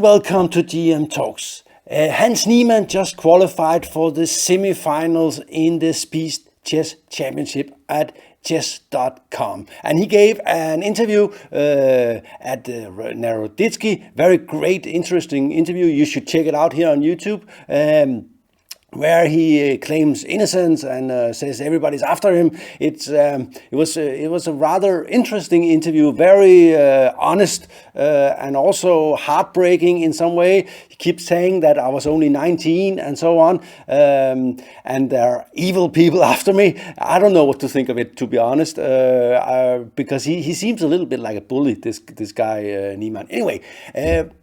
welcome to GM Talks. Hans Niemann just qualified for the semifinals in the Speed Chess Championship at chess.com, and he gave an interview at Naroditsky. Very great, interesting interview. You should check it out here on YouTube. Where he claims innocence and says everybody's after him. It was a rather interesting interview, very honest and also heartbreaking in some way. He keeps saying that I was only 19 and so on, and there are evil people after me. I don't know what to think of it, to be honest, because he seems a little bit like a bully, this guy Niemann. Anyway,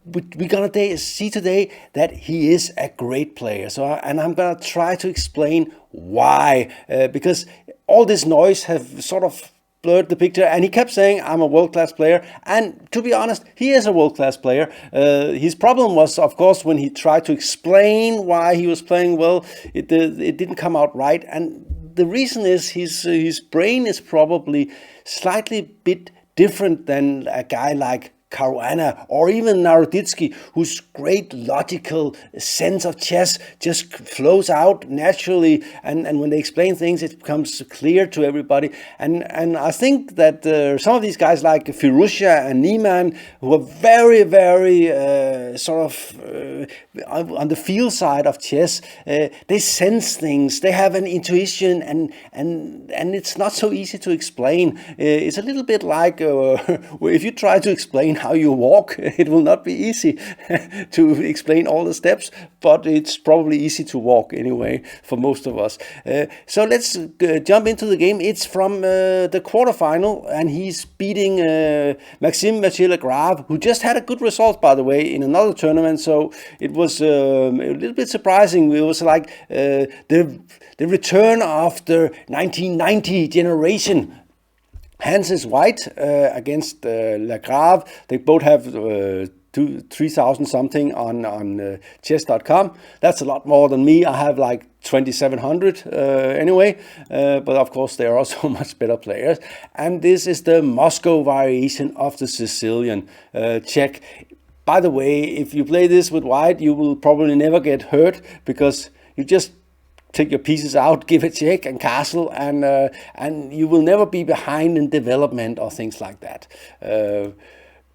we're gonna see today that he is a great player. And I'm gonna try to explain why, because all this noise have sort of blurred the picture, and he kept saying I'm a world-class player, and to be honest, he is a world-class player. His problem was, of course, when he tried to explain why he was playing well, it didn't come out right, and the reason is his brain is probably slightly bit different than a guy like Caruana or even Naroditsky, whose great logical sense of chess just flows out naturally, and when they explain things, it becomes clear to everybody. And I think that some of these guys like Firuzha and Niemann, who are very, very sort of on the feel side of chess, they sense things, they have an intuition, and it's not so easy to explain. It's a little bit like if you try to explain how you walk, it will not be easy to explain all the steps, but it's probably easy to walk anyway for most of us. So let's jump into the game. It's from the quarterfinal, and he's beating Maxime Lagrave, who just had a good result, by the way, in another tournament. So it was a little bit surprising. It was like the return of the 1990 generation. Hans is white against Lagrave. They both have 3,000 something on chess.com. That's a lot more than me. I have like 2,700 anyway. But of course, they are also much better players. And this is the Moscow variation of the Sicilian check. By the way, if you play this with white, you will probably never get hurt because you just take your pieces out, give a check and castle, and you will never be behind in development or things like that.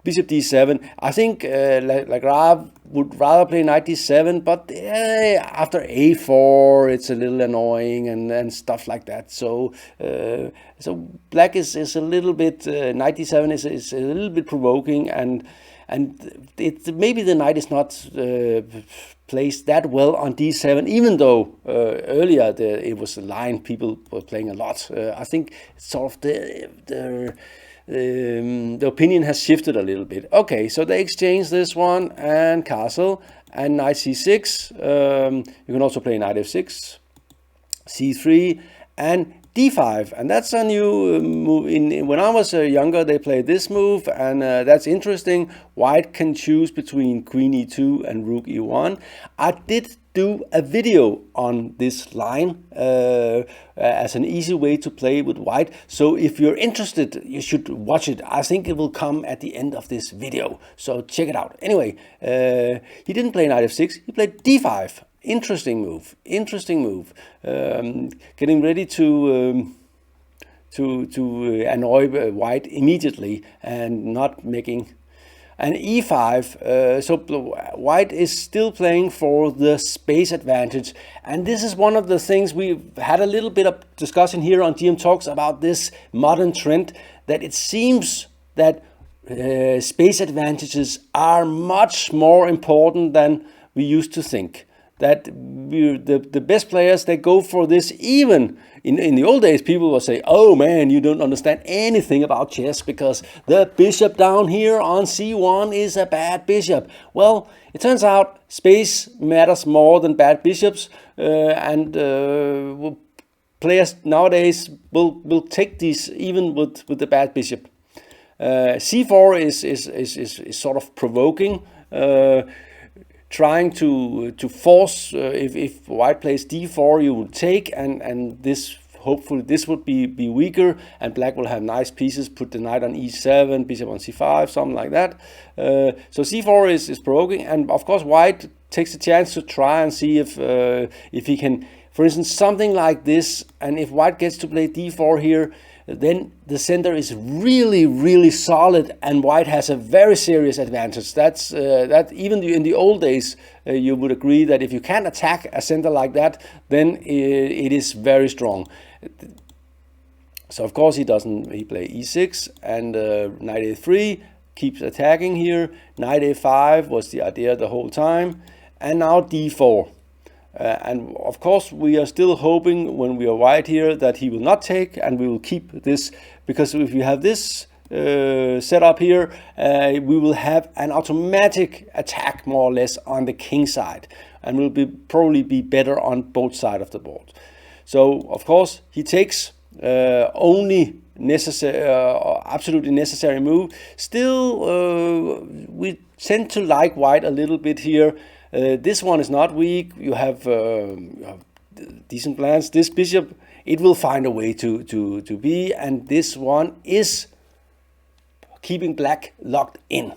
Bishop d7. I think Lagrave would rather play knight d7, but after a4, it's a little annoying and stuff like that. So black is a little bit knight d7 is a little bit provoking, and maybe the knight is not placed that well on d7, even though earlier it was a line people were playing a lot. I think sort of the opinion has shifted a little bit. Okay, so they exchange this one and castle and knight c6. You can also play knight f6, c3, and d5, and that's a new move. When I was younger, they played this move, and that's interesting. White can choose between queen e2 and rook e1. I did do a video on this line as an easy way to play with white, so if you're interested, you should watch it. I think it will come at the end of this video, so check it out. Anyway, he didn't play knight f6, he played d5. Interesting move. Getting ready to annoy white immediately and not making an e5. So white is still playing for the space advantage, and this is one of the things we've had a little bit of discussion here on GM Talks about this modern trend, that it seems that space advantages are much more important than we used to think. That the best players, they go for this. Even in the old days, people will say, oh man, you don't understand anything about chess because the bishop down here on c1 is a bad bishop. Well, it turns out space matters more than bad bishops, and players nowadays will take these even with the bad bishop. c4 is sort of provoking, trying to force, if white plays d4, you will take, and this hopefully this would be weaker, and black will have nice pieces, put the knight on e7, bishop on c5, something like that. So c4 is provoking, and of course white takes the chance to try and see if he can, for instance, something like this, and if white gets to play d4 here, then the center is really, really solid, and white has a very serious advantage. That's that even in the old days, you would agree that if you can't attack a center like that, then it is very strong. So of course he play e6 and knight a3, keeps attacking here. Knight a5 was the idea the whole time, and now d4. And of course we are still hoping, when we are white here, that he will not take, and we will keep this, because if we have this set up here, we will have an automatic attack more or less on the king side, and will probably be better on both sides of the board. So of course he takes only necessary, absolutely necessary move. Still, we tend to like white a little bit here. This one is not weak. You have decent plans. This bishop, it will find a way to be, and this one is keeping black locked in.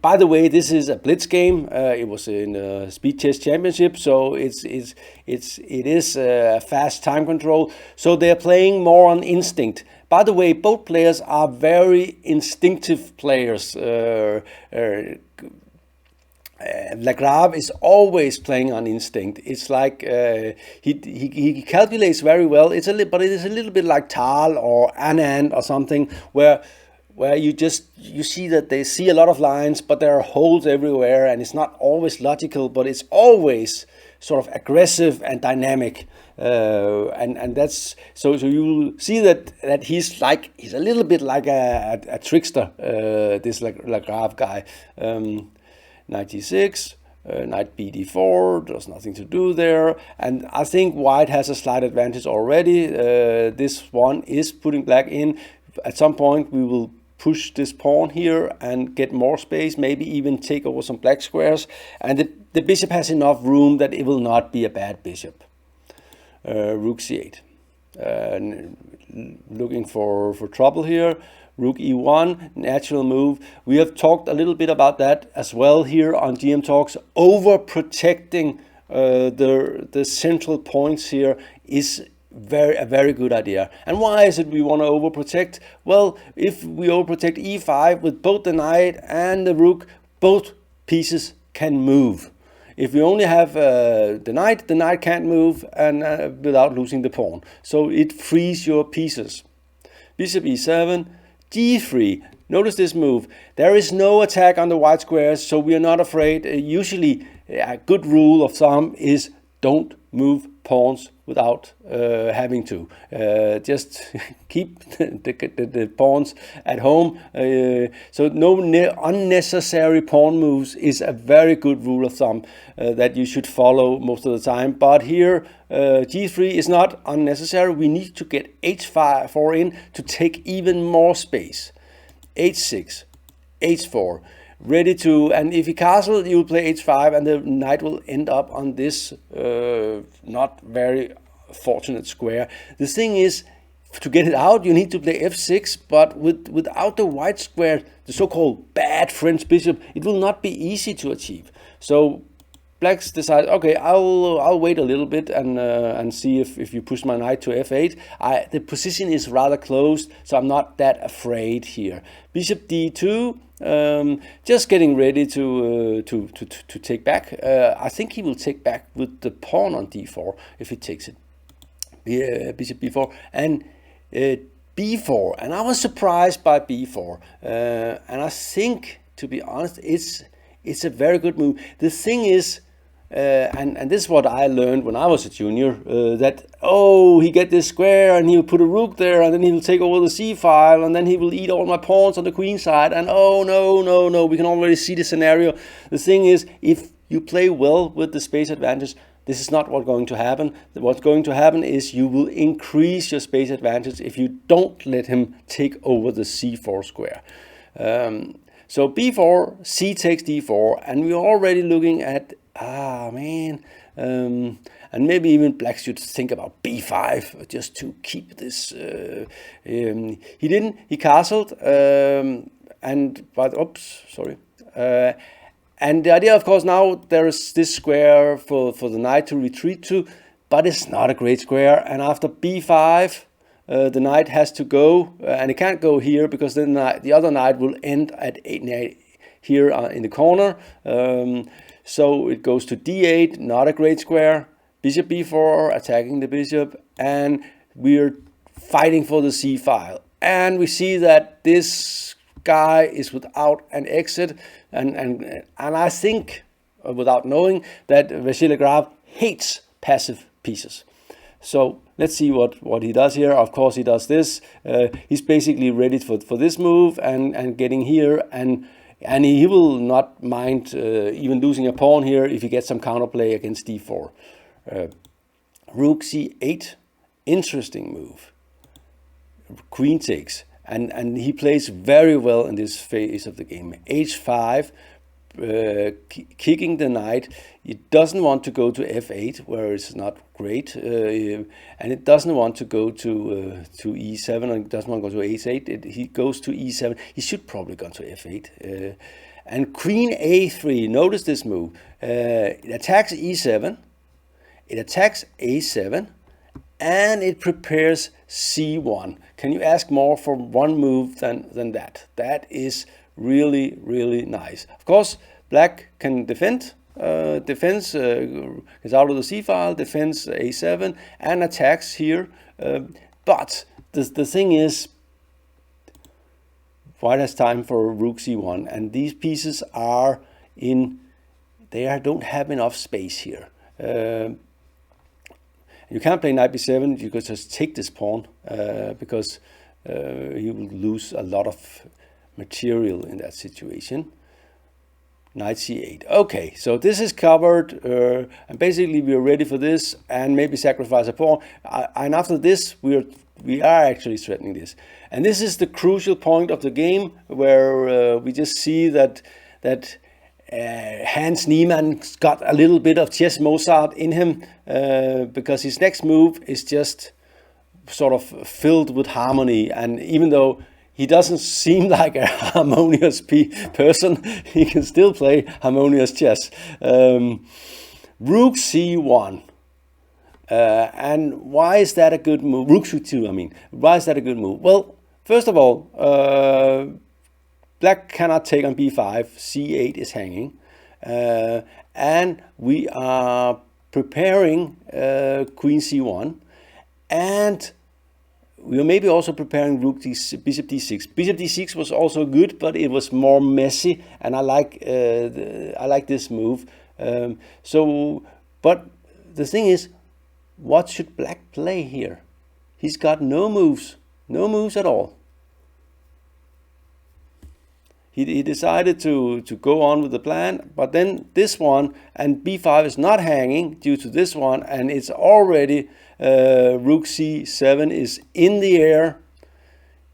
By the way, this is a blitz game. It was in a speed chess championship, so it is a fast time control. So they're playing more on instinct. By the way, both players are very instinctive players. Lagrave is always playing on instinct. It's like he calculates very well. But it is a little bit like Tal or Anand or something, where you see that they see a lot of lines, but there are holes everywhere, and it's not always logical, but it's always sort of aggressive and dynamic. And that's so you will see that he's a little bit like a trickster. This Lagrave guy. Knight g6, knight bd4, there's nothing to do there, and I think white has a slight advantage already. This one is putting black in. At some point we will push this pawn here and get more space, maybe even take over some black squares, and the bishop has enough room that it will not be a bad bishop. Rook c8, looking for trouble here. Rook e1, natural move. We have talked a little bit about that as well here on GM Talks. Overprotecting the central points here is a very good idea. And why is it we want to overprotect? Well, if we overprotect e5 with both the knight and the rook, both pieces can move. If we only have the knight can't move, and without losing the pawn. So it frees your pieces. Bishop e7. g3. Notice this move. There is no attack on the white squares, so we are not afraid. Usually, a good rule of thumb is don't move pawns without having to. Just keep the pawns at home. So no unnecessary pawn moves is a very good rule of thumb that you should follow most of the time. But here, g3 is not unnecessary. We need to get h4 in to take even more space. h6, h4. Ready to, and if he castle, you will play h5, and the knight will end up on this not very fortunate square. The thing is, to get it out, you need to play f6, but without the white square, the so-called bad French bishop, it will not be easy to achieve. So blacks decide, okay, I'll wait a little bit and see if you push my knight to f8. The position is rather closed, so I'm not that afraid here. Bishop d2. Just getting ready to take back. I think he will take back with the pawn on d4 if he takes it. Bishop b4 and b4, and I was surprised by b4. And I think, to be honest, it's a very good move. The thing is, and this is what I learned when I was a junior, that he get this square and he'll put a rook there, and then he'll take over the c file, and then he will eat all my pawns on the queen side, and no, we can already see the scenario. The thing is, if you play well with the space advantage, this is not what's going to happen. What's going to happen is you will increase your space advantage if you don't let him take over the c4 square. So b4, c takes d4, and we're already looking at, And maybe even black should think about b5 just to keep this. He didn't. He castled, and the idea, of course, now there is this square for the knight to retreat to, but it's not a great square. And after b5, the knight has to go, and it can't go here because then the other knight will end at 8 here in the corner. So it goes to d8, not a great square. Bishop b4, attacking the bishop, and we're fighting for the c file. And we see that this guy is without an exit, and I think, without knowing, that Vasily Lagrave hates passive pieces. So let's see what he does here. Of course, he does this. He's basically ready for this move and getting here, and he will not mind even losing a pawn here if he gets some counterplay against d4. Rook c8, interesting move. Queen takes, and he plays very well in this phase of the game. h5, kicking the knight. It doesn't want to go to f8, where it's not great, and it doesn't want to go to e7, and it doesn't want to go to h8. He goes to e7. He should probably go to f8. And queen a3. Notice this move. It attacks e7. It attacks a7, and it prepares c1. Can you ask more for one move than that? That is really, really nice. Of course, black can defend. Defense is out of the c-file, defends a7, and attacks here. But the thing is, white has time for rook c1, and these pieces are don't have enough space here. You can't play knight b7. You could just take this pawn because he will lose a lot of material in that situation. Knight c8. Okay, so this is covered, and basically we are ready for this, and maybe sacrifice a pawn. And after this, we are actually threatening this. And this is the crucial point of the game, where we just see that Hans Niemann got a little bit of chess Mozart in him, because his next move is just sort of filled with harmony. And even though he doesn't seem like a harmonious person, he can still play harmonious chess. Rook c1. And why is that a good move? Rook c2, I mean. Why is that a good move? Well, first of all, black cannot take on b5, c8 is hanging, and we are preparing queen c1, and we are maybe also preparing rook bishop d6. Bishop d6 was also good, but it was more messy, and I like this move. But the thing is, what should black play here? He's got no moves at all. He decided to go on with the plan, but then this one, and b5 is not hanging due to this one, and it's already rook c7 is in the air.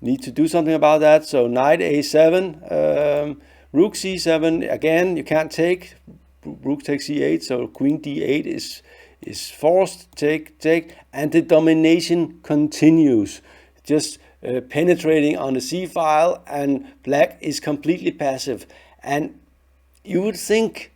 Need to do something about that. So knight a7, rook c7 again. You can't take. Rook takes c8, so queen d8 is forced. Take, and the domination continues. Just penetrating on the c-file, and black is completely passive. And you would think,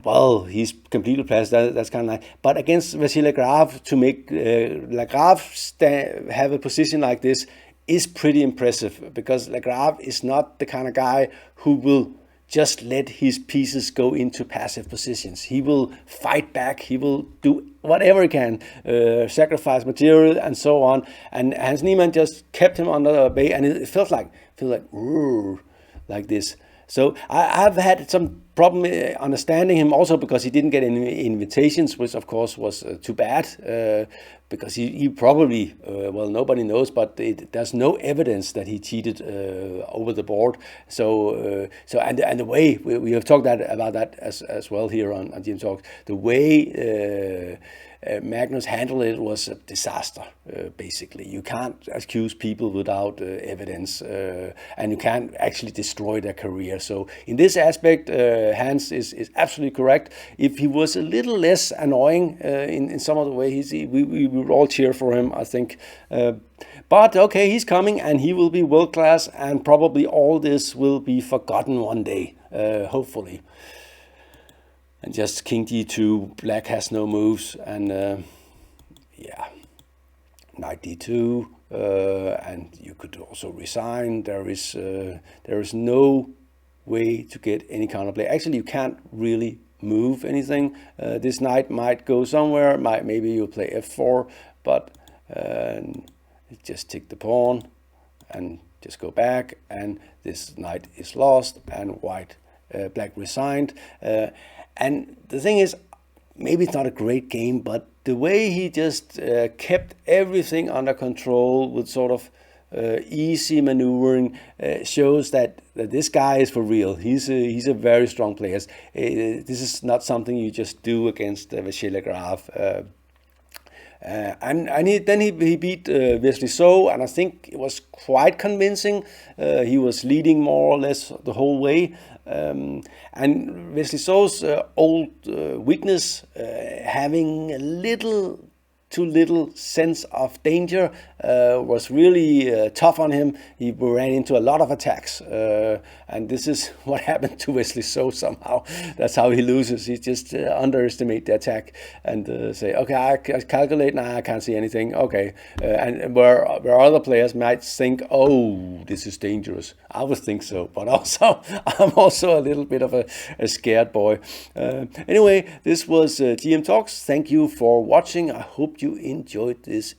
well, he's completely passive, that's kind of nice. But against Vasily Lagrave, to make Lagrave have a position like this is pretty impressive, because Lagrave is not the kind of guy who will just let his pieces go into passive positions. He will fight back. He will do whatever he can, sacrifice material and so on. And Hans Niemann just kept him under bay, and it felt like this. So I've had some problem understanding him, also because he didn't get any invitations, which of course was too bad, because he probably, well, nobody knows, but there's no evidence that he cheated over the board. So and the way we have talked about that as well here on GM Talks, the way Magnus handled it was a disaster, basically. You can't accuse people without evidence, and you can't actually destroy their career. So in this aspect, Hans is absolutely correct. If he was a little less annoying in some of the way we would all cheer for him, I think. But okay, he's coming, and he will be world class, and probably all this will be forgotten one day, hopefully. And just king d2, black has no moves, and yeah, knight d2, and you could also resign. There is no way to get any counterplay. Actually, you can't really move anything. This knight might go somewhere. Maybe you'll play f4, but just take the pawn and just go back, and this knight is lost, and black resigned. And the thing is, maybe it's not a great game, but the way he just kept everything under control with sort of easy maneuvering shows that this guy is for real. He's a very strong player. This is not something you just do against Lagrave. And he beat Wesley So, and I think it was quite convincing. He was leading more or less the whole way. And Wesley So's old weakness, having too little sense of danger, was really tough on him. He ran into a lot of attacks, and this is what happened to Wesley So somehow. That's how he loses. He just underestimate the attack and say, okay, I calculate, I can't see anything. Okay, and where other players might think, oh, this is dangerous. I would think so, but also I'm also a little bit of a scared boy. Anyway, this was GM Talks. Thank you for watching. I hope you enjoyed this.